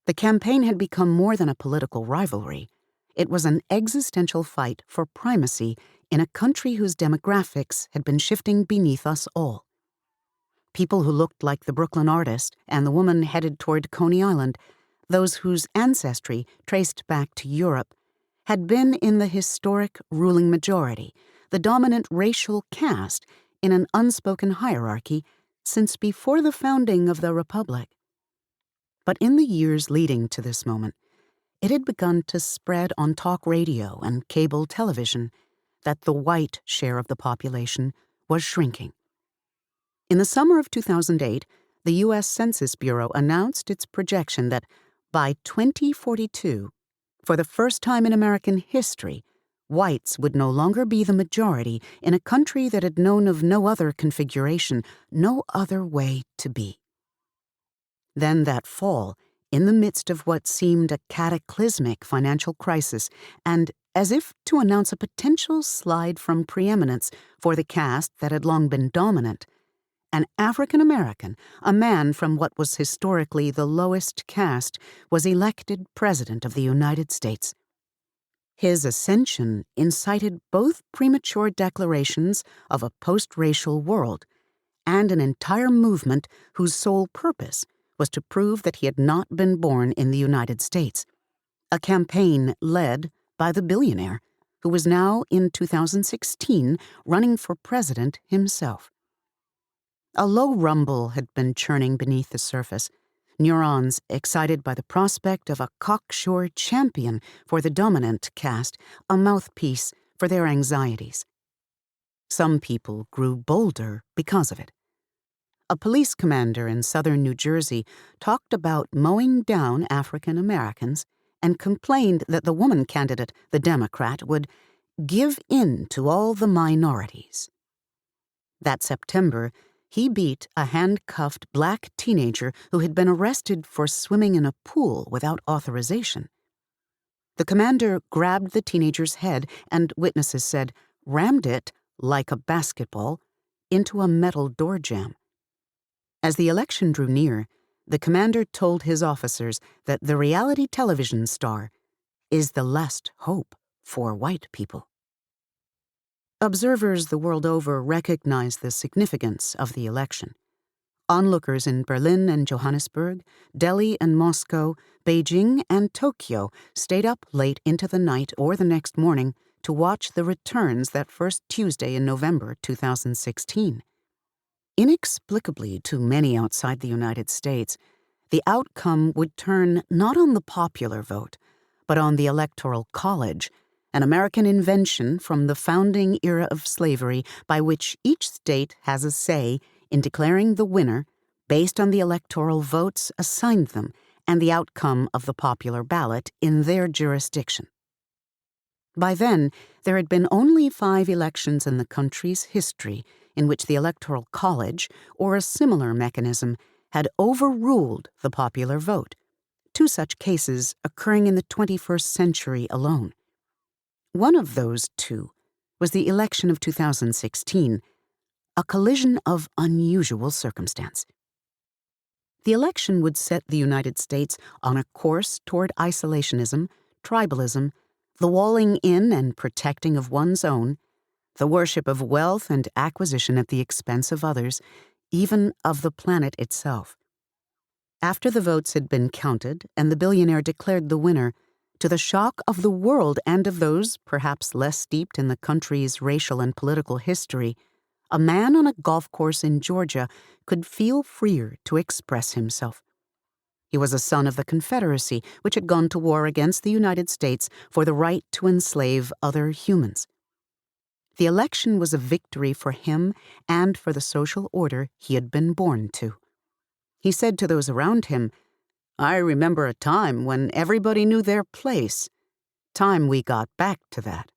The campaign had become more than a political rivalry. It was an existential fight for primacy in a country whose demographics had been shifting beneath us all. People who looked like the Brooklyn artist and the woman headed toward Coney Island, those whose ancestry traced back to Europe, had been in the historic ruling majority, the dominant racial caste in an unspoken hierarchy since before the founding of the Republic. But in the years leading to this moment, it had begun to spread on talk radio and cable television that the white share of the population was shrinking. In the summer of 2008, the U.S. Census Bureau announced its projection that by 2042, for the first time in American history, whites would no longer be the majority in a country that had known of no other configuration, no other way to be. Then that fall, in the midst of what seemed a cataclysmic financial crisis, and as if to announce a potential slide from preeminence for the caste that had long been dominant, an African American, a man from what was historically the lowest caste, was elected President of the United States. His ascension incited both premature declarations of a post-racial world and an entire movement whose sole purpose was to prove that he had not been born in the United States, a campaign led by the billionaire who was now, in 2016, running for president himself. A low rumble had been churning beneath the surface, neurons excited by the prospect of a cocksure champion for the dominant caste, a mouthpiece for their anxieties. Some people grew bolder because of it. A police commander in southern New Jersey talked about mowing down African Americans and complained that the woman candidate, the Democrat, would give in to all the minorities. That September, he beat a handcuffed black teenager who had been arrested for swimming in a pool without authorization. The commander grabbed the teenager's head and, witnesses said, rammed it, like a basketball, into a metal door jamb. As the election drew near, the commander told his officers that the reality television star is the last hope for white people. Observers the world over recognized the significance of the election. Onlookers in Berlin and Johannesburg, Delhi and Moscow, Beijing and Tokyo stayed up late into the night or the next morning to watch the returns that first Tuesday in November 2016. Inexplicably to many outside the United States, the outcome would turn not on the popular vote, but on the Electoral College, an American invention from the founding era of slavery by which each state has a say in declaring the winner based on the electoral votes assigned them and the outcome of the popular ballot in their jurisdiction. By then, there had been only 5 elections in the country's history in which the Electoral College, or a similar mechanism, had overruled the popular vote, 2 such cases occurring in the 21st century alone. One of those 2 was the election of 2016, a collision of unusual circumstance. The election would set the United States on a course toward isolationism, tribalism, the walling in and protecting of one's own, the worship of wealth and acquisition at the expense of others, even of the planet itself. After the votes had been counted and the billionaire declared the winner, to the shock of the world and of those perhaps less steeped in the country's racial and political history, a man on a golf course in Georgia could feel freer to express himself. He was a son of the Confederacy, which had gone to war against the United States for the right to enslave other humans. The election was a victory for him and for the social order he had been born to. He said to those around him, "I remember a time when everybody knew their place. Time we got back to that."